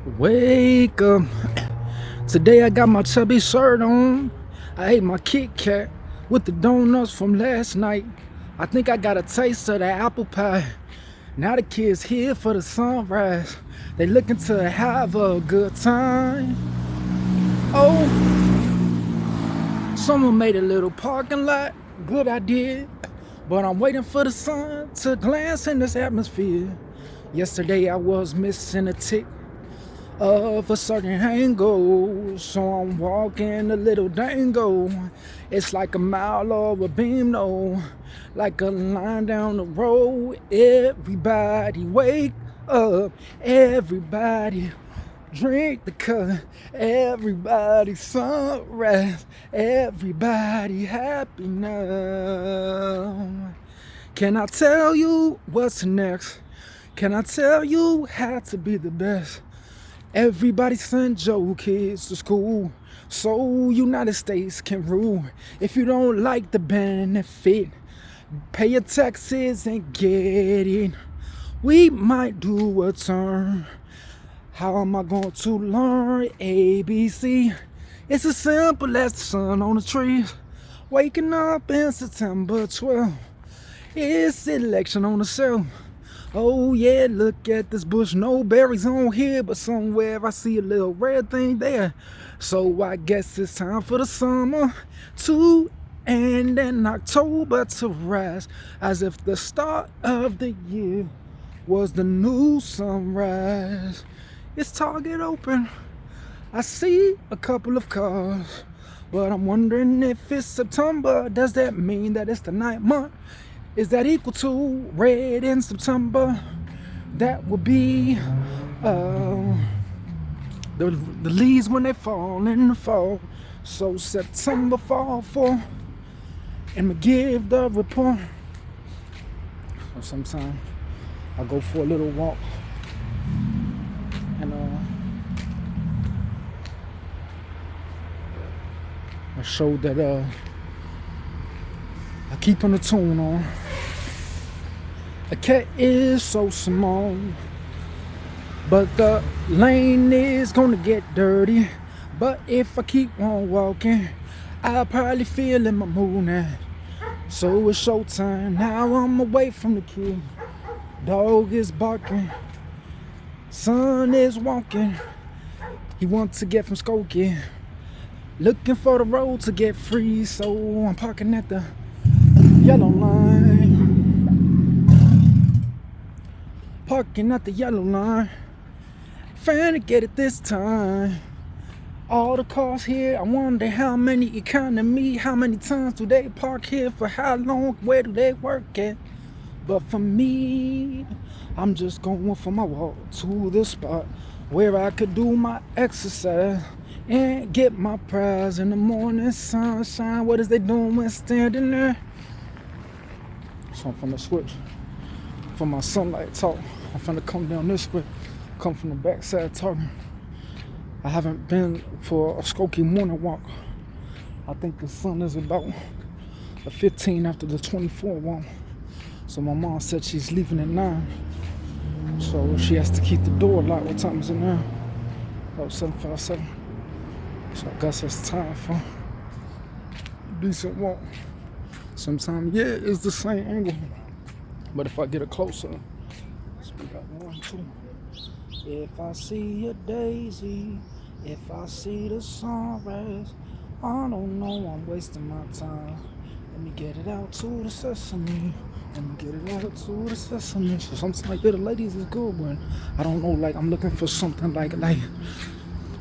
Wake up. Today I got my chubby shirt on. I ate my Kit Kat with the donuts from last night. I think I got a taste of the apple pie. Now the kids here for the sunrise. They looking to have a good time. Oh, someone made a little parking lot. Good idea. But I'm waiting for the sun to glance in this atmosphere. Yesterday I was missing a tick of a certain angle, so I'm walking a little dangle. It's like a mile or a beam, no, like a line down the road. Everybody wake up, everybody drink the cup, everybody sunrise, everybody happy now. Can I tell you what's next? Can I tell you how to be the best? Everybody send your kids to school so United States can rule. If you don't like the benefit, pay your taxes and get it. We might do a turn. How am I going to learn ABC? It's as simple as the sun on the trees. Waking up in September 12th. It's election on the shelf. Oh yeah, look at this bush, no berries on here, but somewhere I see a little red thing there. So I guess it's time for the summer to end and October to rise, as if the start of the year was the new sunrise. It's Target open, I see a couple of cars, but I'm wondering if it's September. Does that mean that it's the 9th month? Is that equal to red in September? That would be the leaves when they fall in the fall. So September fall for, and we give the report. So sometimes I go for a little walk, and I showed that I keep on the tune on. A cat is so small, but the lane is gonna get dirty. But if I keep on walking, I'll probably feel in my mood now. So it's showtime, now I'm away from the kid. Dog is barking, son is walking. He wants to get from Skokie, looking for the road to get free. So I'm parking at the yellow line. Parking at the yellow line. Finna get it this time. All the cars here, I wonder how many economy, how many times do they park here, for how long, where do they work at? But for me, I'm just going for my walk to the spot where I could do my exercise and get my prize in the morning sunshine. What is they doing when standing there? So I'm finna switch from my sunlight talk. I'm finna come down this way, come from the backside talking. I haven't been for a Skokie morning walk. I think the sun is about the 15 after the 24 walk. So my mom said she's leaving at 9. So she has to keep the door locked. What time is it now? About 7:57. So I guess it's time for a decent walk. Sometimes, yeah, it's the same angle, but if I get it closer, so we got 1, 2. If I see a daisy, if I see the sunrise, I don't know I'm wasting my time. Let me get it out to the sesame. Let me get it out to the sesame. So something like that, the ladies is good, but I don't know, like I'm looking for something like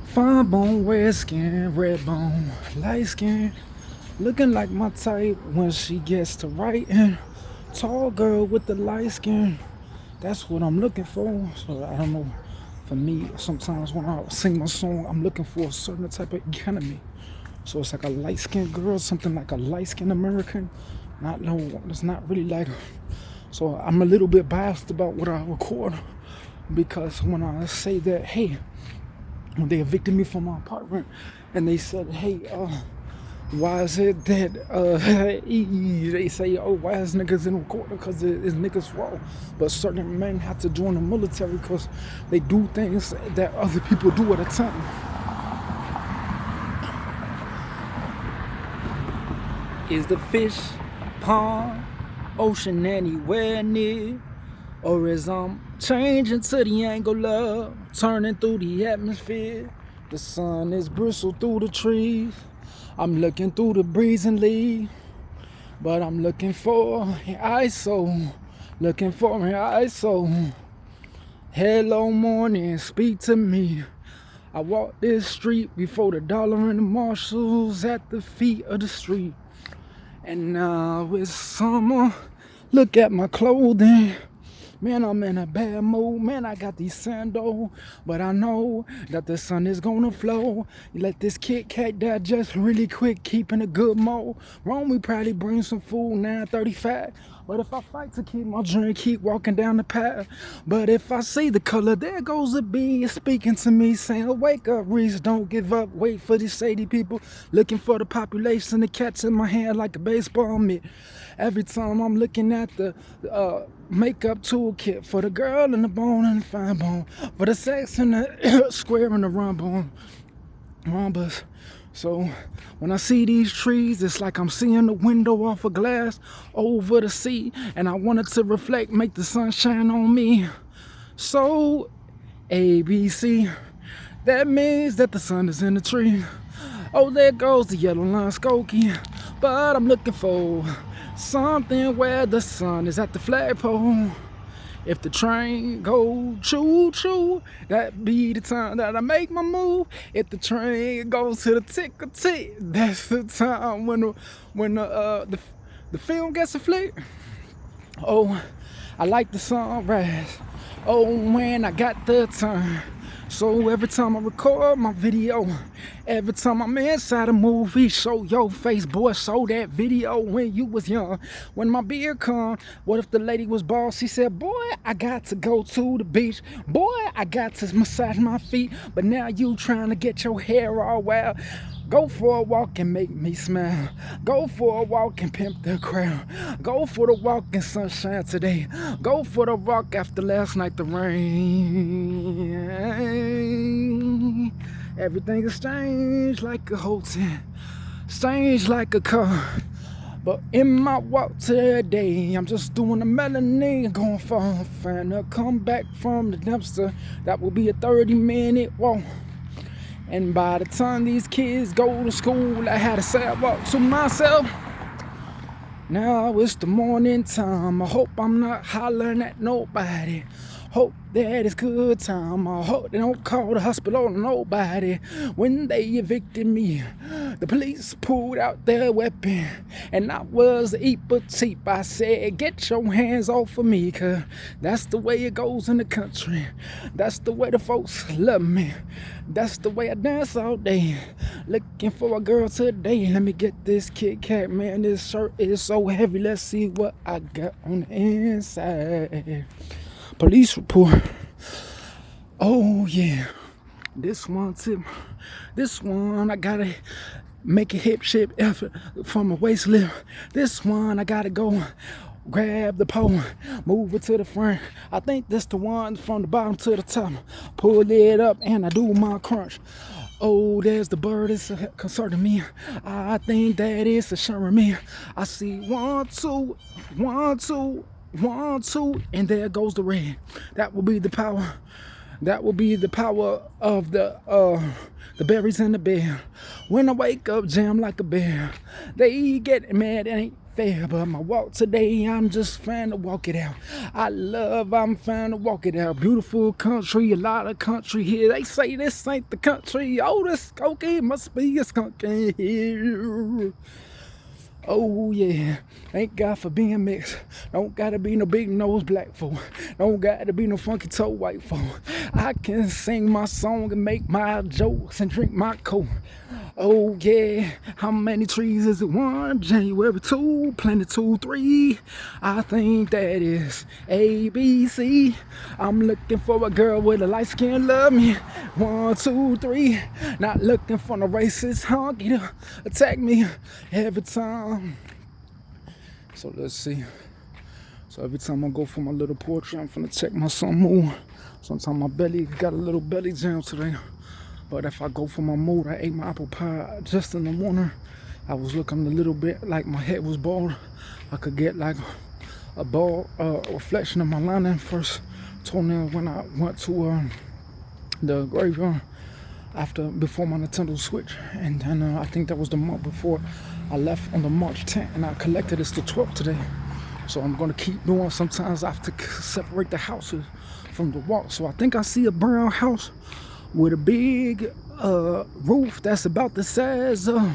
fine bone, red skin, red bone, light skin. Looking like my type when she gets to writing. Tall girl with the light skin. That's what I'm looking for. So I don't know. For me, sometimes when I sing my song, I'm looking for a certain type of economy. So it's like a light skinned girl, something like a light skinned American. It's not really like. So I'm a little bit biased about what I record, because when I say that, hey, when they evicted me from my apartment and they said, hey, Why is it that they say, oh, why is niggas in the court? Because it's niggas raw. But certain men have to join the military because they do things that other people do at a time. Is the fish pond, ocean anywhere near? Or is I'm changing to the angle of turning through the atmosphere? The sun is bristled through the trees. I'm looking through the breeze and leaves, but I'm looking for an ISO, looking for an ISO. Hello morning, speak to me. I walk this street before the dollar and the marshals at the feet of the street. And now it's summer, look at my clothing. Man, I'm in a bad mood. Man, I got these sandals, but I know that the sun is gonna flow. You let this Kit Kat digest really quick, keeping a good mode. Wrong, we probably bring some food, 9:35. But if I fight to keep my drink, keep walking down the path. But if I see the color, there goes a bee speaking to me, saying, wake up, Reese, don't give up. Wait for these shady people, looking for the population to catch in my hand like a baseball mitt. Every time I'm looking at the makeup toolkit for the girl and the bone and the fine bone, for the sex and the square and the rhombus. So when I see these trees, it's like I'm seeing the window off a glass over the sea, and I want it to reflect, make the sun shine on me. So ABC, that means that the sun is in the tree. Oh, there goes the yellow line Skokie, but I'm looking for something where the sun is at the flagpole. If the train go choo-choo, that be the time that I make my move. If the train goes to the tick-a-tick, that's the time when the film gets a flick. Oh, I like the sunrise. Oh, when I got the time. So every time I record my video, every time I'm inside a movie, show your face, boy, show that video when you was young. When my beard come, what if the lady was bald? She said, boy, I got to go to the beach. Boy, I got to massage my feet. But now you trying to get your hair all wild. Go for a walk and make me smile. Go for a walk and pimp the crowd. Go for the walk in sunshine today. Go for the walk after last night, the rain. Everything is strange like a hotel, strange like a car. But in my walk today, I'm just doing a melody, going far, finna come back from the dumpster. That will be a 30-minute walk. And by the time these kids go to school, I had a sad walk to myself. Now it's the morning time. I hope I'm not hollering at nobody. Hope that it's good time. I hope they don't call the hospital on nobody. When they evicted me, the police pulled out their weapon, and I was cheap. I said, get your hands off of me, cause that's the way it goes in the country. That's the way the folks love me. That's the way I dance all day. Looking for a girl today. Let me get this Kit Kat, man. This shirt is so heavy. Let's see what I got on the inside. Police report. Oh yeah, this one tip. This one I gotta make a hip ship effort from a waist lift. This one I gotta go grab the pole, move it to the front. I think this the one from the bottom to the top. Pull it up and I do my crunch. Oh, there's the bird, it's concerning me. I think that it's assuring me. I see 1, 2, 1, 2, 1, 2, and there goes the red. That will be the power. That will be the power of the berries in the bed. When I wake up, jam like a bear. They get mad, it ain't fair. But my walk today, I'm just trying to walk it out. I'm trying to walk it out. Beautiful country, a lot of country here. They say this ain't the country. Oh, this Skokie must be a skunk in here. Oh yeah, thank God for being mixed. Don't gotta be no big nose black folk. Don't gotta be no funky toe white folk. I can sing my song and make my jokes and drink my coke. Oh yeah, how many trees is it? 1, January 2, Planet 2, 3. I think that is ABC. I'm looking for a girl with a light skin, love me. 1, 2, 3. Not looking for no racist honky to attack me every time. So let's see. So every time I go for my little poetry, I'm finna check my sun mood. Sometimes my belly got a little belly jam today. But if I go for my mood, I ate my apple pie just in the morning. I was looking a little bit like my head was bald. I could get like a bald reflection of my lining first toenail when I went to the graveyard before my Nintendo Switch. And then I think that was the month before I left on the March 10th, and I collected it's the 12th today. So I'm gonna keep doing. Sometimes I have to separate the houses from the walk. So I think I see a brown house with a big roof that's about the size of,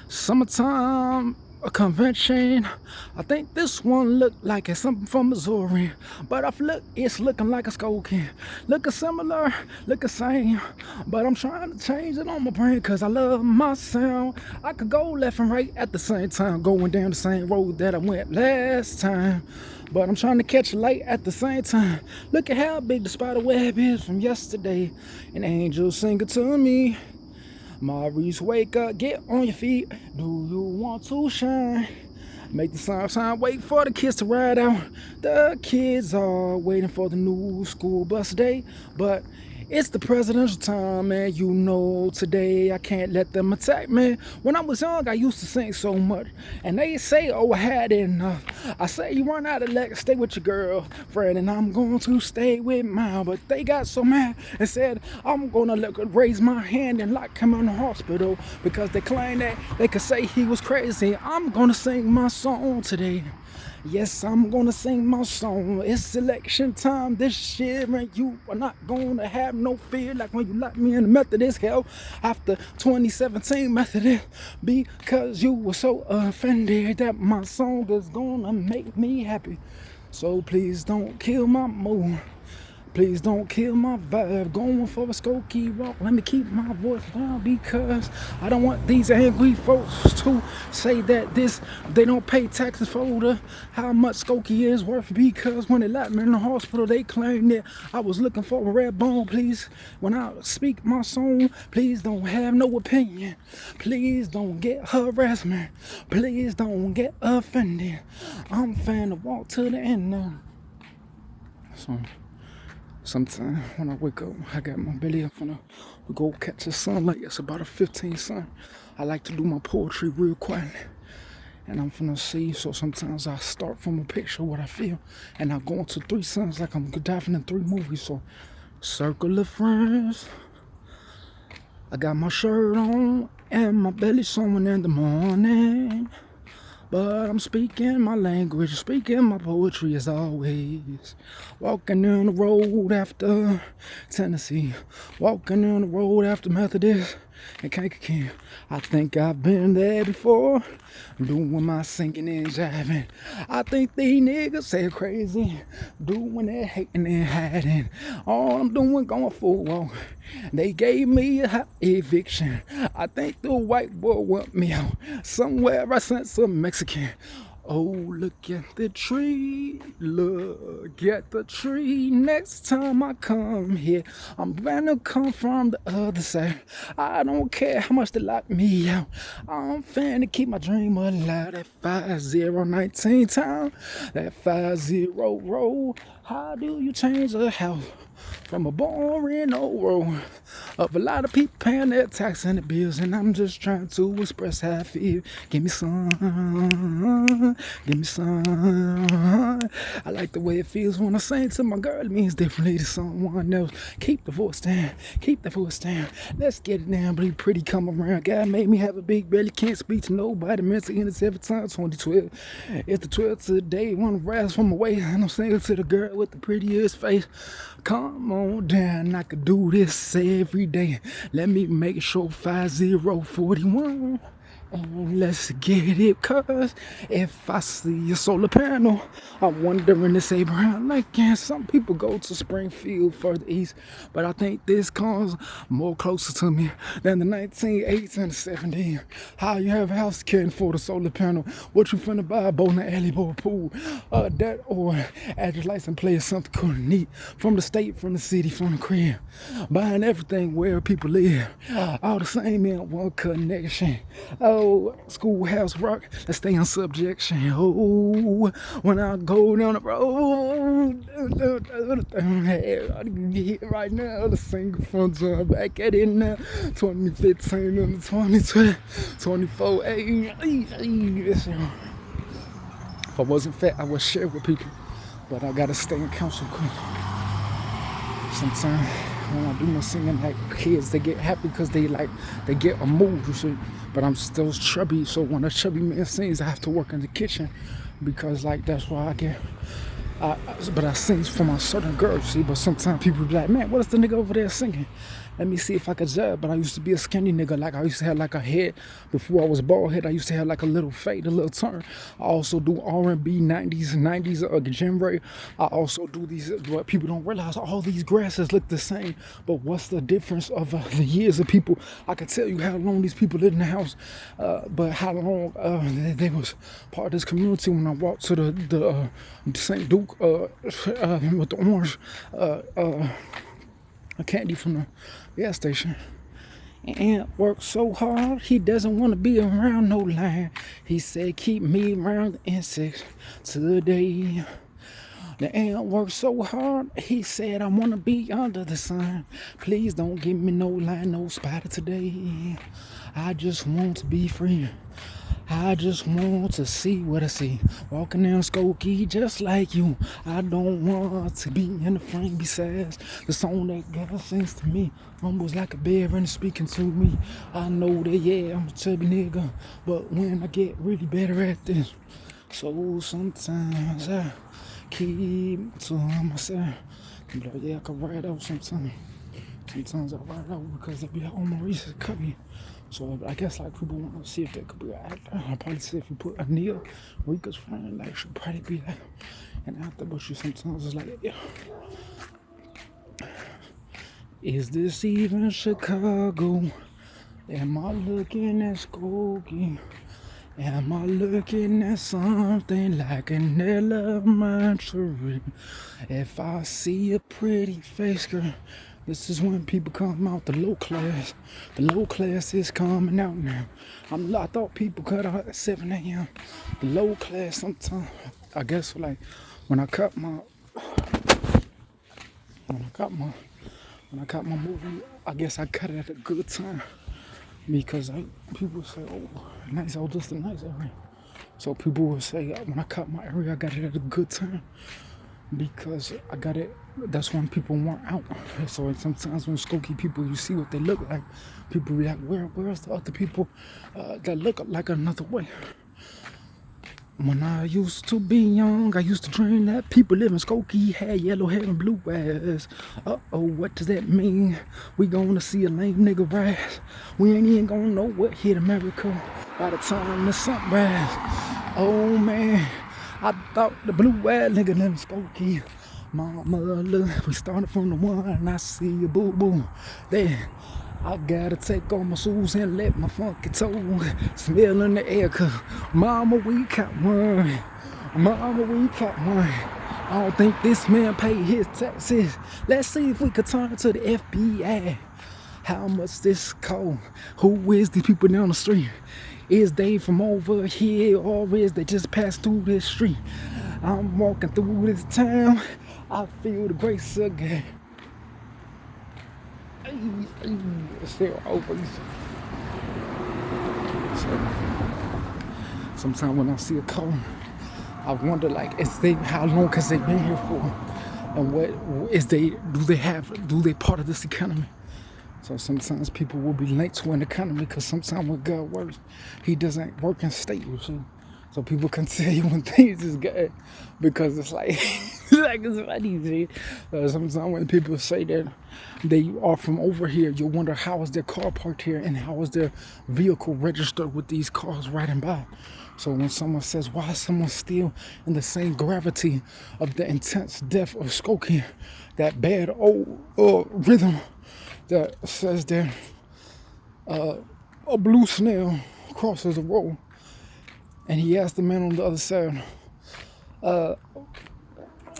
summertime a convention. I think this one looked like it's something from Missouri, but it's looking like a Skokie. Looking similar, looking same, but I'm trying to change it on my brain because I love my sound. I could go left and right at the same time, going down the same road that I went last time, but I'm trying to catch a light at the same time. Look at how big the spider web is from yesterday. An angel singing to me. Maurice, wake up, get on your feet. Do you want to shine? Make the sun shine, wait for the kids to ride out. The kids are waiting for the new school bus day, but it's the presidential time, man. You know, today I can't let them attack me. When I was young, I used to sing so much, and they say, oh, I had enough. I say, you run out of luck, stay with your girlfriend, and I'm going to stay with mine. But they got so mad and said, I'm gonna raise my hand and lock him in the hospital because they claim that they could say he was crazy. I'm gonna sing my song today. Yes, I'm gonna sing my song. It's election time this year, and you are not gonna have no fear like when you locked me in the Methodist hell after 2017 Methodist, because you were so offended that my song is gonna make me happy. So please don't kill my mood. Please don't kill my vibe. Going for a Skokie walk. Let me keep my voice down because I don't want these angry folks to say that they don't pay taxes for how much Skokie is worth, because when they locked me in the hospital, they claimed that I was looking for a red bone. Please, when I speak my song, please don't have no opinion. Please don't get harassment. Please don't get offended. I'm finna walk to the end now. So sometimes when I wake up, I got my belly up and we go catch the sunlight. It's about a 15 sun. I like to do my poetry real quiet, and I'm finna see. So sometimes I start from a picture what I feel, and I go into 3 suns like I'm diving in 3 movies. So circle of friends. I got my shirt on and my belly showing in the morning. But I'm speaking my language, speaking my poetry as always. Walking down the road after Tennessee, walking down the road after Methodist and Kankakee. I think I've been there before, doing my singing and jiving. I think these niggas say crazy, doing that hating and hiding. All I'm doing going for a walk. They gave me a hot eviction. I think the white boy want me out. Somewhere I sent some Mexican. Oh, look at the tree, look at the tree. Next time I come here, I'm gonna come from the other side. I don't care how much they lock me out. I'm finna keep my dream alive. That 5019 town, that 50 road. How do you change a house from a boring old road of a lot of people paying their tax and the bills, and I'm just trying to express how I feel. Give me some, give me some. I like the way it feels when I sing to my girl. It means differently to someone else. Keep the voice down, keep the voice down. Let's get it down, be pretty, come around. God made me have a big belly, can't speak to nobody. Meant to end it every time. 2012, it's the 12th today. One rise from my waist, and I'm singing to the girl with the prettiest face. Come on down, I could do this every day. Let me make sure 5041 Let's get it, cause if I see a solar panel, I'm wondering it's Abraham Lincoln. Some people go to Springfield further east, but I think this comes more closer to me than the 1980s and the 70s. How you have a house caring for the solar panel? What you finna buy? Bowling alley, bowl pool, that or address license plate, something cool and neat from the state, from the city, from the crib, buying everything where people live, all the same in one connection. Oh, schoolhouse rock, let's stay on subjection. Oh, when I go down the road, I can get right now the single from John back at it now. 2015 and 2012, 24. If I wasn't fat, I would share with people, but I gotta stay in council. Sometimes when I do my singing, like kids, they get happy because they get a mood, you see. But I'm still chubby, so when a chubby man sings, I have to work in the kitchen because like that's why I get. But I sing for my certain girls, see. But sometimes people be like, man, what is the nigga over there singing? Let me see if I could judge. But I used to be a skinny nigga. Like I used to have like a head before I was bald head. I used to have like a little fade, a little turn. I also do R&B 90s genre. I also do these. What people don't realize, all these grasses look the same. But what's the difference of the years of people? I can tell you how long these people lived in the house, but how long they was part of this community. When I walked to the St. Duke with the orange candy from the gas station. And worked so hard, he doesn't want to be around no line. He said, keep me around the insects today. The ant worked so hard, he said, I want to be under the sun. Please don't give me no line, no spider today. I just want to be free. I just want to see what I see. Walking down Skokie just like you. I don't want to be in the frame besides the song that God sings to me. Almost like a bear and speaking to me. I know that, yeah, I'm a chubby nigga, but when I get really better at this, so sometimes I keep to myself. But yeah, I can write out sometimes. Sometimes I write out because they be on my recent copy. So I guess like people want to see if they could be an actor. I'll probably say if you put Anil, Rika's friend, like she'll probably be like an actor, but she sometimes is like, yeah. Is this even Chicago? Am I looking at Skokie? Am I looking at something like an elementary? If I see a pretty face, girl, this is when people come out, the low class. The low class is coming out now. I thought people cut out at 7 a.m. The low class sometimes, I guess like when I cut my movie, I guess I cut it at a good time. Because people say, oh, nice, oh, this is a nice area. So people will say, when I cut my area, I got it at a good time. Because I got it, that's when people weren't out. So sometimes when Skokie people, you see what they look like, people be like, where's the other people that look like another way? When I used to be young, I used to dream that people live in Skokie had yellow hair and blue eyes. Uh-oh, what does that mean? We gonna see a lame nigga rise. We ain't even gonna know what hit America by the time the sun rise. Oh man, I thought the blue-eyed nigga lived in Skokie. Mama, look, we started from the one, and I see you, boo-boo. There. I gotta take off my shoes and let my funky toe smell in the air, cause mama, we caught one. Mama, we caught one. I don't think this man paid his taxes. Let's see if we could turn to the FBI. How much this cost? Who is these people down the street? Is they from over here or is they just passed through this street? I'm walking through this town. I feel the grace of God. Sometimes when I see a car, I wonder like, how long has they been here for, and what is do they part of this economy? So sometimes people will be linked to an economy because sometimes when God works, He doesn't work in state. You see, So people can tell you when things is good, because it's like, it's funny, see? Sometimes when people say that they are from over here, you wonder how is their car parked here and how is their vehicle registered with these cars riding by. So when someone says, why is someone still in the same gravity of the intense death of Skokie, that bad old rhythm that says that a blue snail crosses the road, and he asked the man on the other side,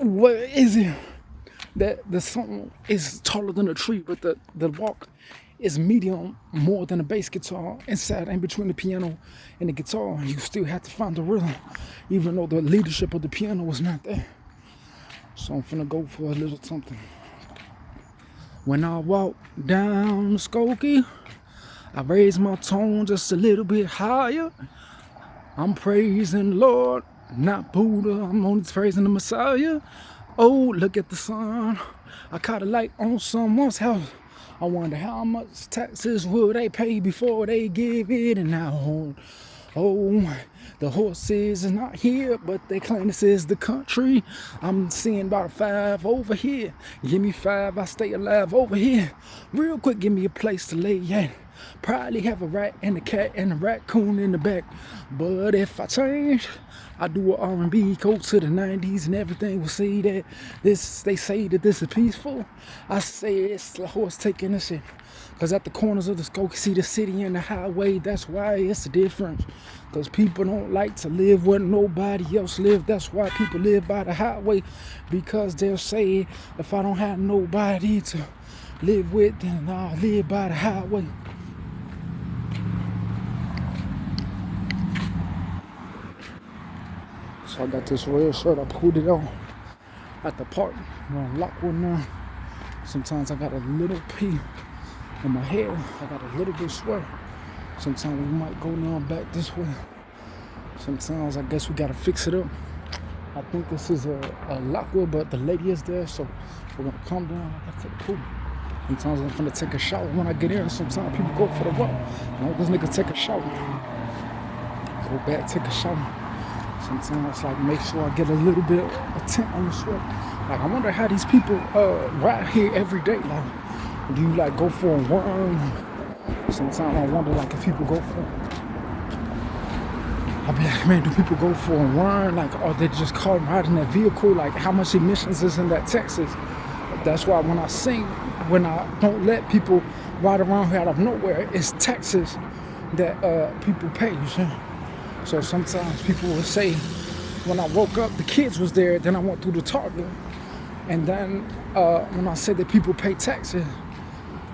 what is it that the song is taller than a tree, but the walk is medium more than a bass guitar, inside and between the piano and the guitar, you still have to find the rhythm, even though the leadership of the piano was not there. So I'm finna go for a little something. When I walk down Skokie, I raise my tone just a little bit higher. I'm praising the Lord, not Buddha. I'm only praising the Messiah. Oh, look at the sun. I caught a light on someone's house. I wonder how much taxes will they pay before they give it an out. Oh, the horses is not here, but they claim this is the country. I'm seeing about 5 over here. Give me 5, I stay alive over here. Real quick, give me a place to lay at. Probably have a rat and a cat and a raccoon in the back. But if I change, I do a R&B, go to the 90s and everything will say that this, they say that this is peaceful. I say it's the horse taking the shit. Because at the corners of the Skokie, see the city and the highway, that's why it's a difference. Because people don't like to live where nobody else lives. That's why people live by the highway. Because they'll say, if I don't have nobody to live with, then I'll live by the highway. So I got this red shirt, I put it on at the park. I'm on Lockwood now. Sometimes I got a little pee in my hair. I got a little bit of sweat. Sometimes we might go now back this way. Sometimes I guess we gotta fix it up. I think this is a Lockwood, but the lady is there, so we're gonna calm down. I gotta take a poop. Sometimes I'm gonna take a shower when I get in. Sometimes people go for the walk. You know, this nigga take a shower. Go back, take a shower. Sometimes, like, make sure I get a little bit of tint on the sweat. Like, I wonder how these people ride here every day. Like, do you, like, go for a run? Sometimes I wonder, like, if people go for... I'll be like, man, do people go for a run? Like, are they just caught riding that vehicle? Like, how much emissions is in that Texas? That's why when I sing, when I don't let people ride around here out of nowhere, it's taxes that people pay, you see? So sometimes people will say, when I woke up, the kids was there, then I went through the Target. And then when I say that people pay taxes,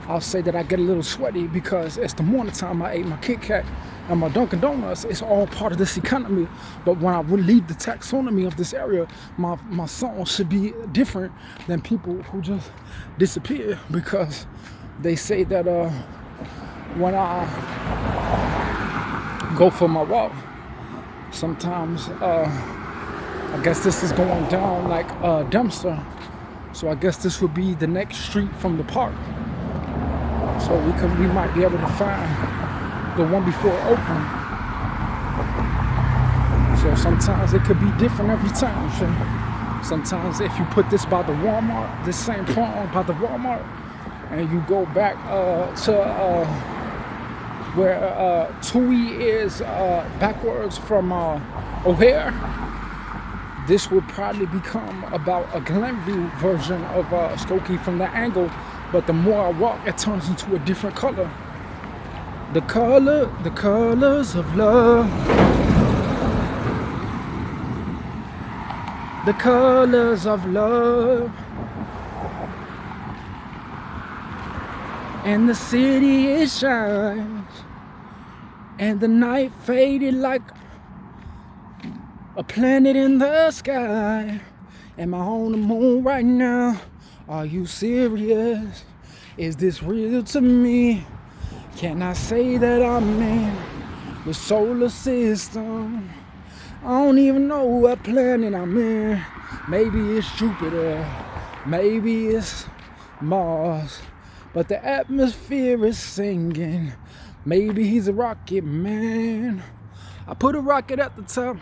I'll say that I get a little sweaty because it's the morning time. I ate my Kit Kat and my Dunkin' Donuts. It's all part of this economy. But when I would leave the taxonomy of this area, my song should be different than people who just disappear, because they say that when I go for my walk, sometimes I guess this is going down like Dempster, so I guess this would be the next street from the park, so we might be able to find the one before it opened. So sometimes it could be different every time. So sometimes if you put this by the Walmart, this same pond by the Walmart, and you go back to where Tui is backwards from O'Hare, this would probably become about a Glenview version of Skokie from that angle. But the more I walk, it turns into a different color. The colors of love. The colors of love. And the city it shines, and the night faded like a planet in the sky. Am I on the moon right now? Are you serious? Is this real to me? Can I say that I'm in the solar system? I don't even know what planet I'm in. Maybe it's Jupiter, maybe it's Mars, but the atmosphere is singing. Maybe he's a rocket man. I put a rocket at the top,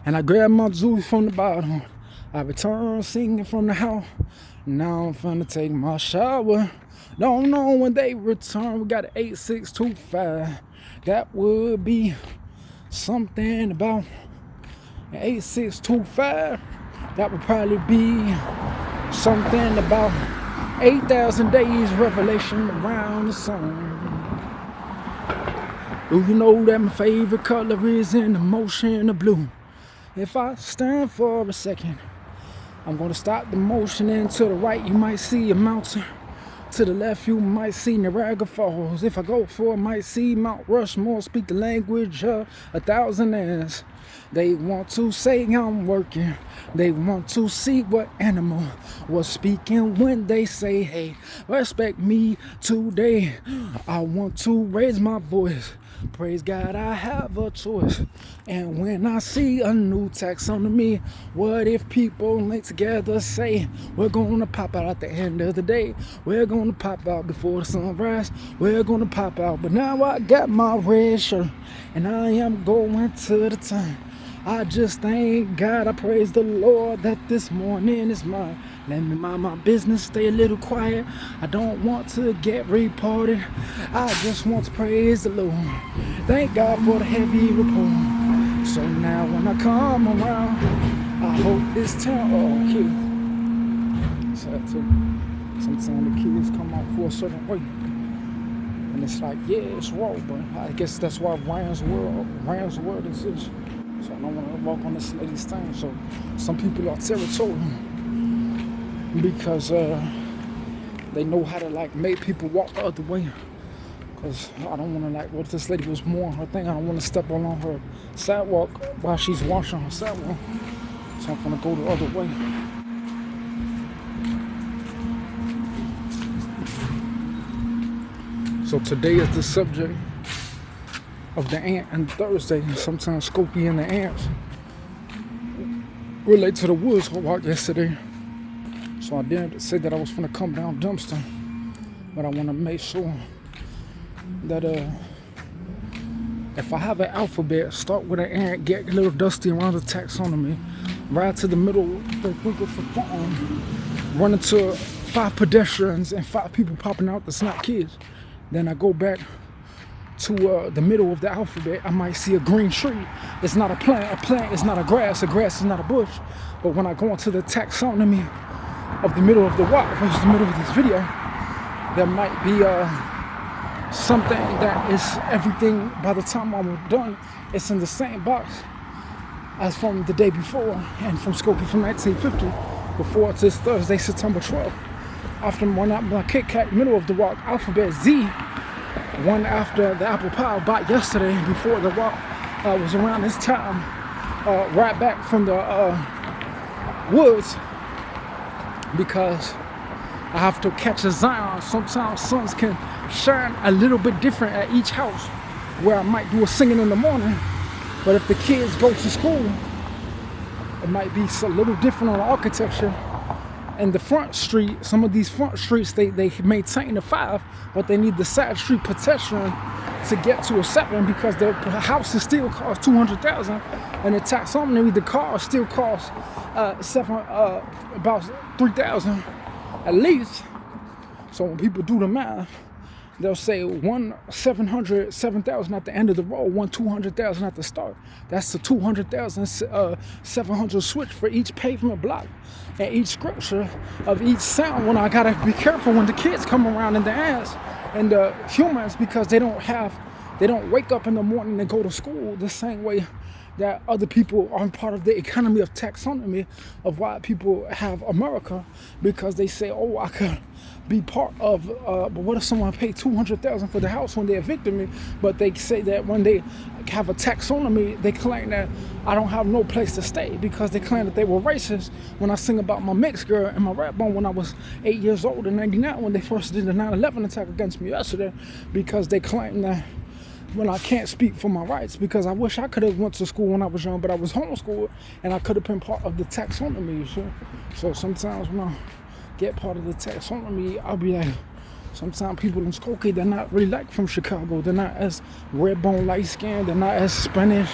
and I grab my jewels from the bottom. I return singing from the house. Now I'm finna take my shower. Don't know when they return. We got an 8625. That would be something about an 8625. That would probably be something about 8,000 days revelation around the sun. Do you know that my favorite color is in the motion of blue? If I stand for a second, I'm gonna stop the motion, and to the right you might see a mountain. To the left you might see Niagara Falls. If I go for, I might see Mount Rushmore. Speak the language of 1,000 ants. They want to say I'm working. They want to see what animal was speaking when they say, hey, respect me today. I want to raise my voice. Praise God, I have a choice. And when I see a new taxonomy, what if people link together, say we're gonna pop out at the end of the day, we're gonna pop out before the sunrise, we're gonna pop out. But now I got my red shirt and I am going to the time. I just thank God, I praise the Lord that this morning is mine. Let me mind my business, stay a little quiet. I don't want to get reported. I just want to praise the Lord. Thank God for the heavy report. So now when I come around, I hope this town, oh, kid. Sad too. Sometimes the kids come out for a certain way. And it's like, yeah, it's wrong, but I guess that's why Ryan's world exists. So I don't want to walk on this lady's thing. So some people are territorial because they know how to like make people walk the other way. Because I don't want to like, what if this lady was more on her thing? I don't want to step on her sidewalk while she's washing her sidewalk. So I'm going to go the other way. So today is the subject of the ant, and Thursday, sometimes Skokie and the ants relate to the woods walk yesterday. So I didn't say that I was gonna come down dumpster, but I want to make sure that if I have an alphabet, start with an ant, get a little dusty around the taxonomy, ride to the middle, they think it's a farm, run into 5 pedestrians and 5 people popping out that's not kids. Then I go back to the middle of the alphabet. I might see a green tree. It's not a plant is not a grass is not a bush. But when I go into the taxonomy of the middle of the walk, which is the middle of this video, there might be something that is everything. By the time I'm done, it's in the same box as from the day before and from Skokie from 1950 before this Thursday, September 12th. After when I Kit Kat, middle of the walk, alphabet Z, one after the apple pie I bought yesterday before the walk was around this time, right back from the woods, because I have to catch a Zion. Sometimes suns can shine a little bit different at each house, where I might do a singing in the morning, but if the kids go to school, it might be a little different on the architecture. And the front street, some of these front streets, they maintain a 5, but they need the side street protection to get to a 7 because the houses still cost $200,000, and the taxonomy, the car still costs about $3,000 at least. So when people do the math, they'll say one 700,000 at the end of the road, one 200,000 at the start. That's the 200,000 700 switch for each pavement block and each scripture of each sound. When I gotta be careful when the kids come around in the ants and the humans, because they don't wake up in the morning and go to school the same way that other people are part of the economy of taxonomy of why people have America, because they say, oh, I could be part of, but what if someone paid $200,000 for the house when they evicted me? But they say that when they have a taxonomy, they claim that I don't have no place to stay, because they claim that they were racist when I sing about my mixed girl and my rap bone when I was 8 years old in '99 when they first did the 9/11 attack against me yesterday, because they claim that when I can't speak for my rights, because I wish I could have went to school when I was young, but I was homeschooled and I could have been part of the taxonomy, you see? So sometimes when I get part of the taxonomy, I'll be like, Sometimes people in Skokie, they're not really like from Chicago. They're not as red bone, light skinned. They're not as Spanish.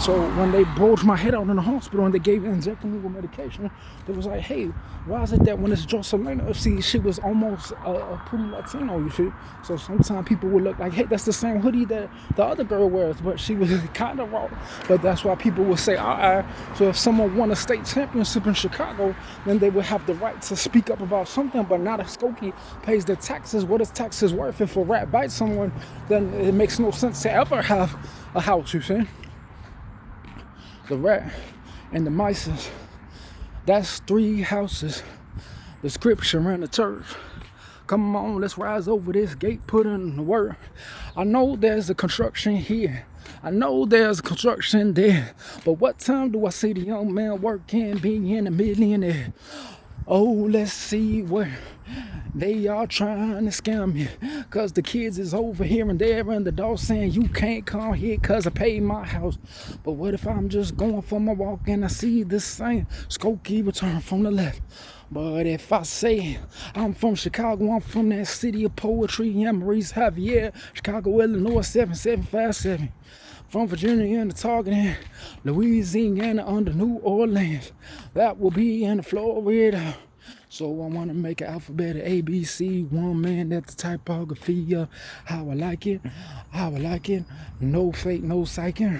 So when they bulged my head out in the hospital and they injected me with medication, they was like, hey, why is it that when it's Jocelyn, see, she was almost a pretty Latino, you see? So sometimes people would look like, hey, that's the same hoodie that the other girl wears, but she was kind of raw. But that's why people would say, so if someone won a state championship in Chicago, then they would have the right to speak up about something, but not if Skokie pays their taxes. What is taxes worth? If a rat bites someone, then it makes no sense to ever have a house, you see? The rat and the mice, that's 3 houses. The scripture and the church. Come on, let's rise over this gate, put in the work. I know there's a construction here. I know there's a construction there. But what time do I see the young man working, being a millionaire? Oh, let's see where they are trying to scam me. Cause the kids is over here and there and the dog saying you can't come here cause I paid my house. But what if I'm just going for my walk and I see this sign, Skokie return from the left? But if I say I'm from Chicago, I'm from that city of poetry, Maurice Javier, Chicago, Illinois, 7757. From Virginia into Target, Louisiana under New Orleans. That will be in Florida. So I want to make an alphabet of ABC, one man, that's the typography of how I like it, no fake, no psyching.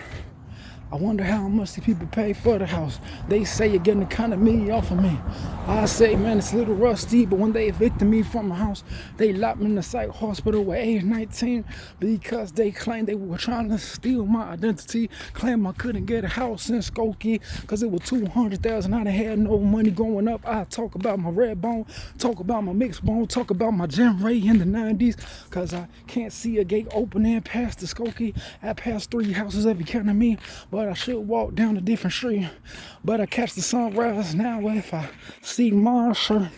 I wonder how much the people pay for the house. They say you're getting kind of me off of me. I say, man, it's a little rusty, but when they evicted me from the house, they locked me in the psych hospital at age 19 because they claimed they were trying to steal my identity, claim I couldn't get a house in Skokie because it was $200,000. I done had no money growing up. I talk about my red bone, talk about my mixed bone, talk about my Jim Ray in the 90s because I can't see a gate opening past the Skokie. I passed 3 houses every count of me, but I should walk down a different street. But I catch the sunrise now if I see my shirt.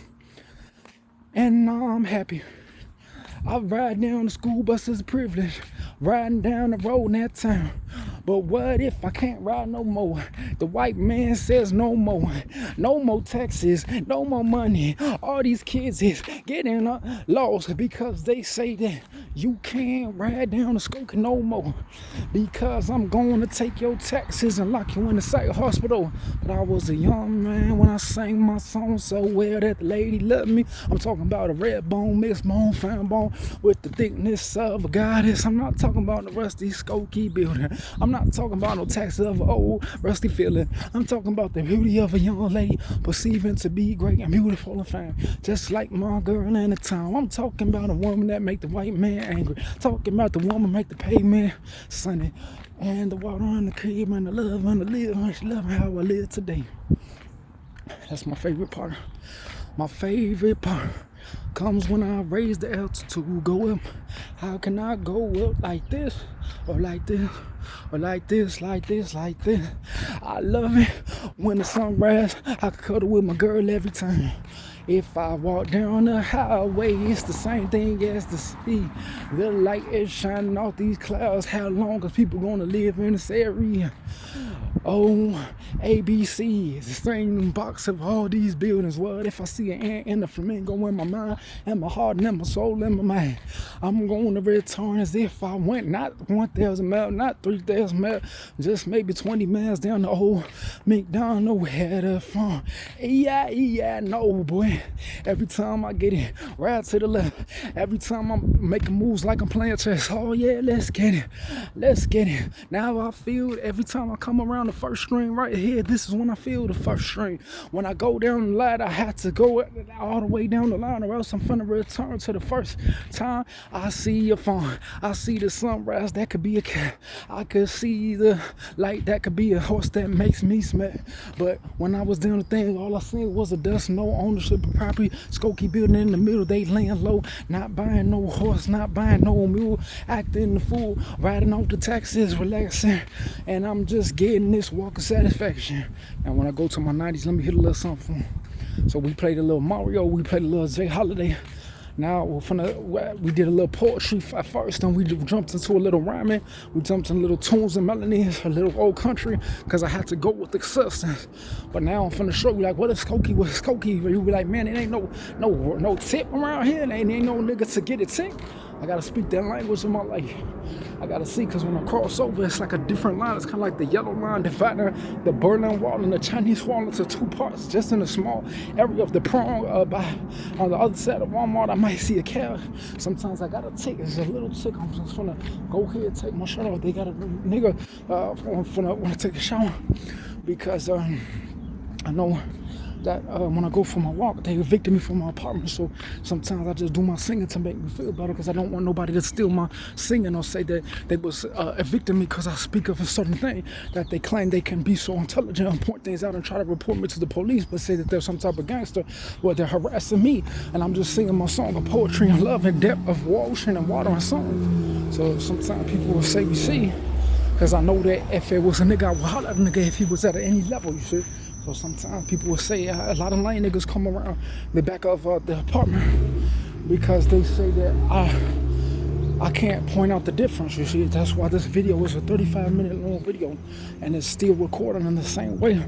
And now I'm happy. I ride down the school bus is a privilege. Riding down the road in that town. But what if I can't ride no more? The white man says no more. No more taxes, no more money. All these kids is getting lost because they say that you can't ride down the Skokie no more. Because I'm going to take your taxes and lock you in the psych hospital. But I was a young man when I sang my song so well that the lady loved me. I'm talking about a red bone, mixed bone, fine bone with the thickness of a goddess. I'm not talking about the rusty Skokie building. I'm not talking about no taxes of an old rusty feeling. I'm talking about the beauty of a young lady perceiving to be great and beautiful and fine, just like my girl in the town. I'm talking about a woman that make the white man angry. Talking about the woman make the pavement sunny, and the water on the crib and the love and the live. I love how I live today. That's my favorite part. My favorite part comes when I raise the altitude, go up. How can I go up like this, or like this, or like this, like this, like this? I love it when the sun rises. I can cuddle with my girl every time. If I walk down the highway, it's the same thing as the sea. The light is shining off these clouds. How long is people gonna live in this area? Oh, ABC is the same box of all these buildings. What if I see an ant and a flamingo in my mind, and my heart and my soul in my mind? I'm going to return as if I went not 1,000 miles, not 3,000 miles, just maybe 20 miles down the old McDonald had a farm. Yeah, no, boy. Every time I get it, right to the left. Every time I'm making moves like I'm playing chess. Oh yeah, let's get it. Let's get it. Now I feel it every time I come around the first string right here. This is when I feel the first string. When I go down the ladder, I have to go all the way down the line, or else I'm finna return to the first time. I see your phone. I see the sunrise. That could be a cat. I could see the light. That could be a horse that makes me smell. But when I was doing the thing, all I seen was a dust, no ownership of property. Skokie building in the middle. They laying low. Not buying no horse. Not buying no mule. Acting the fool. Riding off the taxes. Relaxing. And I'm just getting this walk of satisfaction. And when I go to my 90s, let me hit a little something for 'em. So we played a little Mario, we played a little Jay Holiday. Now we did a little poetry at first, and we jumped into a little rhyming. We jumped in little tunes and melodies, a little old country, because I had to go with the substance. But now I'm finna show you like what is Skokie, what is Skokie. You be like, man, it ain't no tip around here, and ain't no nigga to get it tick. I gotta speak that language in my life. I gotta see, because when I cross over, it's like a different line. It's kind of like the yellow line dividing the Berlin Wall and the Chinese Wall into two parts, just in a small area of the prong. On the other side of Walmart, I might see a cow. Sometimes I gotta take, it's a little tick. I'm just gonna go here, take my shirt off. They got a nigga when I take a shower, because I know that when I go for my walk, they evicted me from my apartment. So sometimes I just do my singing to make me feel better, because I don't want nobody to steal my singing or say that they was evicting me because I speak of a certain thing that they claim they can be so intelligent and point things out and try to report me to the police, but say that they're some type of gangster, or they're harassing me, and I'm just singing my song of poetry and love and depth of ocean and water and song. So sometimes people will say, we see, because I know that if it was a nigga, I would holler at a nigga if he was at any level, you see. So sometimes people will say a lot of lame niggas come around the back of the apartment because they say that I can't point out the difference, you see. That's why this video is a 35-minute long video, and it's still recording in the same way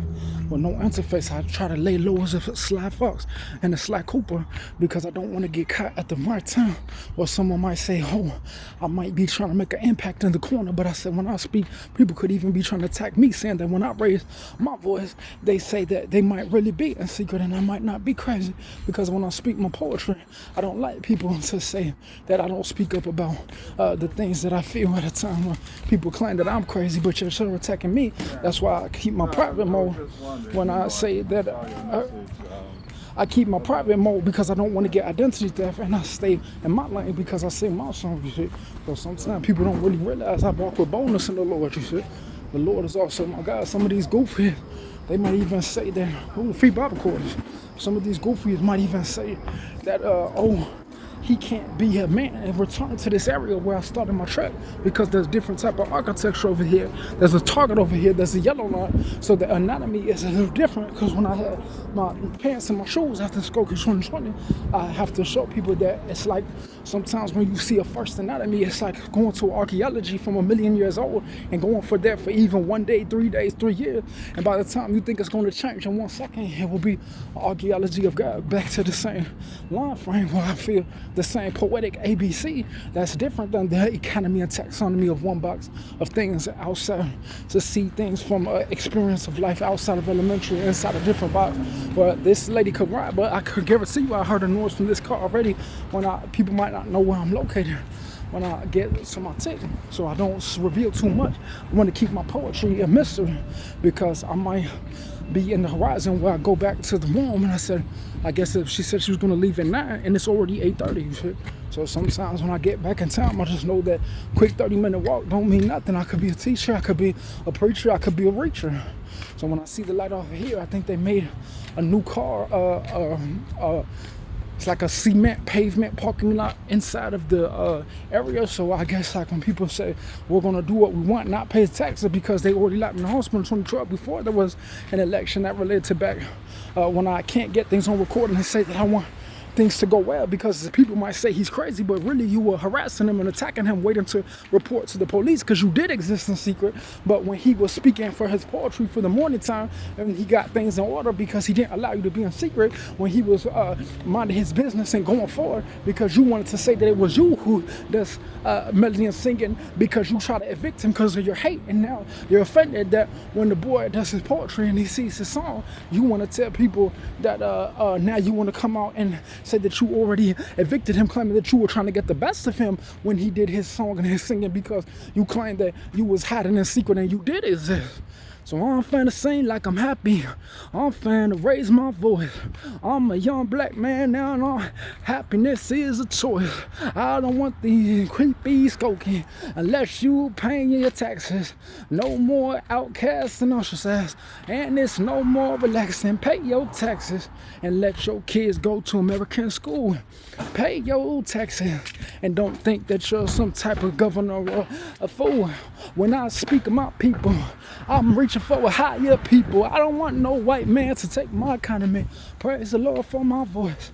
with no interface. I try to lay low as a Sly Fox and a Sly Cooper, because I don't want to get caught at the right time, or someone might say, oh, I might be trying to make an impact in the corner. But I said, when I speak, people could even be trying to attack me, saying that when I raise my voice, they say that they might really be in secret and I might not be crazy, because when I speak my poetry, I don't like people to say that I don't speak up about the things that I feel at a time when people claim that I'm crazy, but you're still attacking me. That's why I keep my private mode when I say that I keep my private mode, because I don't want to get identity theft, and I stay in my lane because I sing my songs, you see. So sometimes people don't really realize I walk with boldness in the Lord, you see. The Lord is also my God. Some of these goofies, they might even say that, free Bible quarters. Some of these goofies might even say that, he can't be a man and return to this area where I started my track, because there's different type of architecture over here. There's a target over here. There's a yellow line. So the anatomy is a little different, because when I had my pants and my shoes after Skokie 2020, I have to show people that it's like sometimes when you see a first anatomy, it's like going to archaeology from 1,000,000 years old and going for that for even 1 day, 3 days, 3 years. And by the time you think it's going to change in 1 second, it will be archaeology of God back to the same line frame where I feel the same poetic ABC that's different than the economy and taxonomy of one box of things outside, to see things from experience of life outside of elementary, inside a different box. But this lady could ride, but I could guarantee you I heard a noise from this car already when people might not know where I'm located when I get to my tick. So I don't reveal too much. I want to keep my poetry a mystery, because I might be in the horizon where I go back to the room, and I said, I guess if she said she was going to leave at 9 and it's already 8:30. So sometimes when I get back in town, I just know that quick 30-minute walk don't mean nothing. I could be a teacher, I could be a preacher, I could be a reacher. So when I see the light over here, I think they made a new car, it's like a cement pavement parking lot inside of the area. So I guess like when people say we're gonna do what we want, not pay taxes, because they already locked me in the hospital in 2012 before there was an election that related to back when I can't get things on recording and say that I want things to go well, because people might say he's crazy, but really you were harassing him and attacking him, waiting to report to the police, because you did exist in secret. But when he was speaking for his poetry for the morning time, and he got things in order because he didn't allow you to be in secret, when he was minding his business and going forward, because you wanted to say that it was you who does melody and singing, because you try to evict him because of your hate, and now you're offended that when the boy does his poetry and he sees his song, you want to tell people that now you want to come out and said that you already evicted him, claiming that you were trying to get the best of him when he did his song and his singing, because you claimed that you was hiding in secret and you did exist. So I'm finna sing like I'm happy. I'm finna raise my voice. I'm a young black man now, and happiness is a choice. I don't want these creepy Skokie unless you paying your taxes. No more outcasts and ostracized, and it's no more relaxing. Pay your taxes and let your kids go to American school. Pay your taxes and don't think that you're some type of governor or a fool. When I speak of my people, I'm reaching searching for a higher people. I don't want no white man to take my kind of man. Praise the Lord for my voice.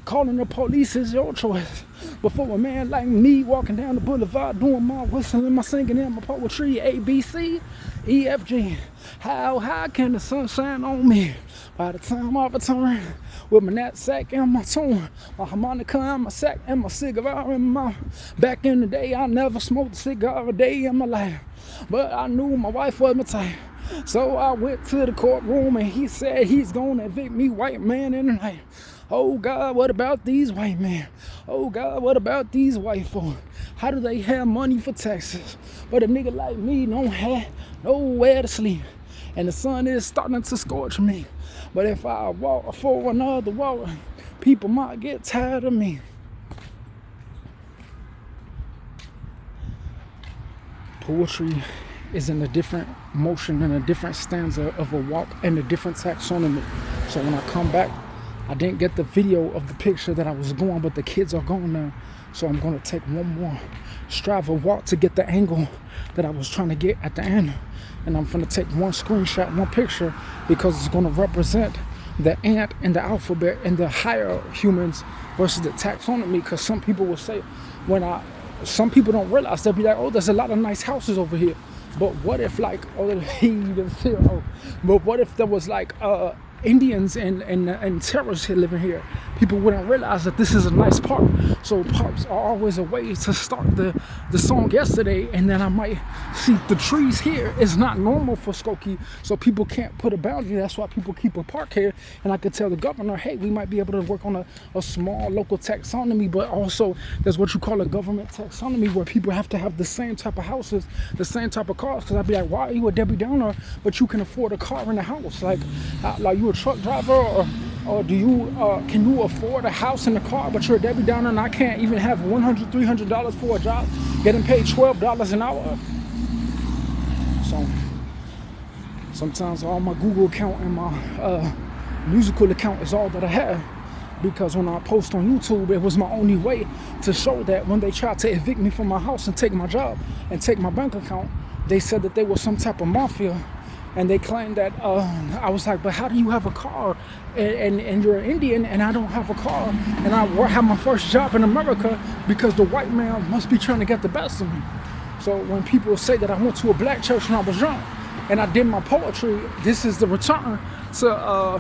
Calling the police is your choice. But for a man like me walking down the boulevard, doing my whistling, my singing, and my poetry, A, B, C, E, F, G. How high can the sun shine on me? By the time I return with my knapsack and my tune, my harmonica and my sack and my cigar in my mouth. Back in the day, I never smoked a cigar a day in my life, but I knew my wife was my type. So I went to the courtroom and he said he's gonna evict me, white man, in the night. Oh God, what about these white men? Oh God, what about these white folk? How do they have money for taxes? But a nigga like me don't have nowhere to sleep, and the sun is starting to scorch me. But if I walk for another walk, people might get tired of me. Poetry is in a different motion and a different stanza of a walk and a different taxonomy. So when I come back, I didn't get the video of the picture that I was going, but the kids are gone now. So I'm going to take one more strive of walk to get the angle that I was trying to get at the end. And I'm going to take one screenshot, one picture, because it's going to represent the ant and the alphabet and the higher humans versus the taxonomy. Because some people will say, some people don't realize, they'll be like, oh, there's a lot of nice houses over here. But what if, like, but what if there was like Indians and terrorists here living here? People wouldn't realize that this is a nice park. So parks are always a way to start the song yesterday, and then I might see the trees here is not normal for Skokie, so people can't put a boundary. That's why people keep a park here. And I could tell the governor, hey, we might be able to work on a small local taxonomy, but also there's what you call a government taxonomy, where people have to have the same type of houses, the same type of cars. Because I'd be like, why are you a Debbie Downer but you can afford a car in the house? Like you a truck driver, or do you can you afford a house and a car, but you're a Debbie Downer and I can't even have $100, $300 for a job, getting paid $12 an hour? So sometimes all my Google account and my musical account is all that I have, because when I post on YouTube, it was my only way to show that when they tried to evict me from my house and take my job and take my bank account, they said that they were some type of mafia. And they claimed that I was like, but how do you have a car and you're an Indian and I don't have a car, and I have my first job in America, because the white man must be trying to get the best of me. So when people say that I went to a black church when I was young and I did my poetry, this is the return to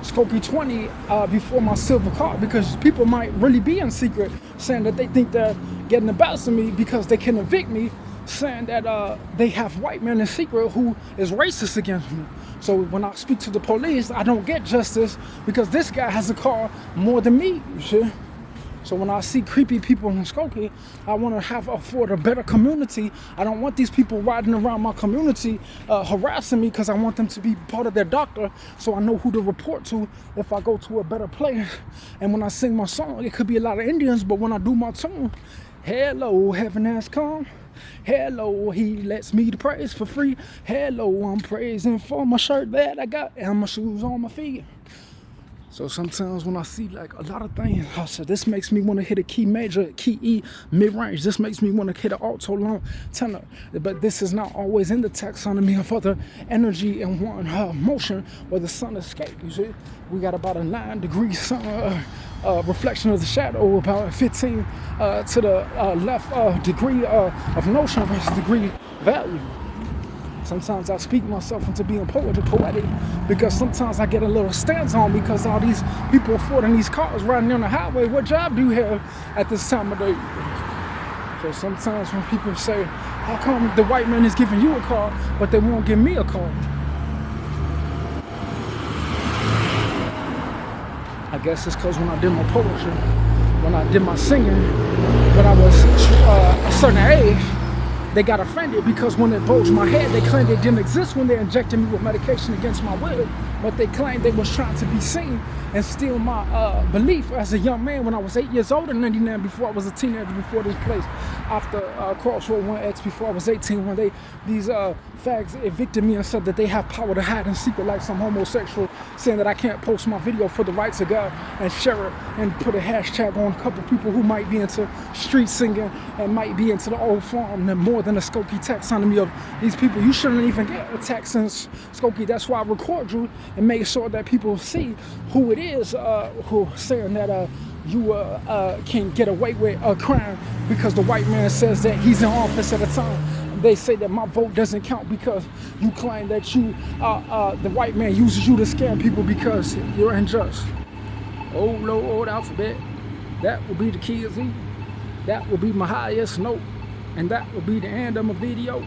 Skokie 20 before my silver car, because people might really be in secret saying that they think they're getting the best of me because they can evict me, saying that they have white men in secret who is racist against me. So when I speak to the police, I don't get justice because this guy has a car more than me, you see? So when I see creepy people in Skokie, I want to afford a better community. I don't want these people riding around my community harassing me, because I want them to be part of their doctor, so I know who to report to if I go to a better place. And when I sing my song, it could be a lot of Indians, but when I do my tune, hello, heaven has come. Hello, he lets me to praise for free. Hello, I'm praising for my shirt that I got and my shoes on my feet. So sometimes when I see like a lot of things, I said, this makes me want to hit a key major, key E, mid-range. This makes me want to hit an alto long tenor. But this is not always in the taxonomy of other energy and one motion where the sun escapes, you see. We got about a 9-degree sun reflection of the shadow, about 15 to the left degree of notion versus degree value. Sometimes I speak myself into being poetic, because sometimes I get a little stance on, because all these people affording these cars riding on the highway, what job do you have at this time of day? So sometimes when people say, how come the white man is giving you a car, but they won't give me a car? I guess it's because when I did my poetry, when I did my singing, when I was a certain age, they got offended, because when it bulged my head, they claimed it didn't exist when they injected me with medication against my will. But they claimed they was trying to be seen and steal my belief as a young man when I was 8 years old in 99, before I was a teenager, before this place. After Crossroad 1X, before I was 18, when these fags evicted me and said that they have power to hide in secret like some homosexual, saying that I can't post my video for the rights of God and share it and put a hashtag on a couple people who might be into street singing and might be into the old farm and more than a Skokie text on me of these people. You shouldn't even get a text since Skokie. That's why I record you and make sure that people see who it is who saying that you can get away with a crime because the white man says that he's in office at a time. They say that my vote doesn't count because you claim that you, the white man uses you to scam people because you're unjust. Oh Lord, alphabet. That will be the key of Z. That will be my highest note. And that will be the end of my video.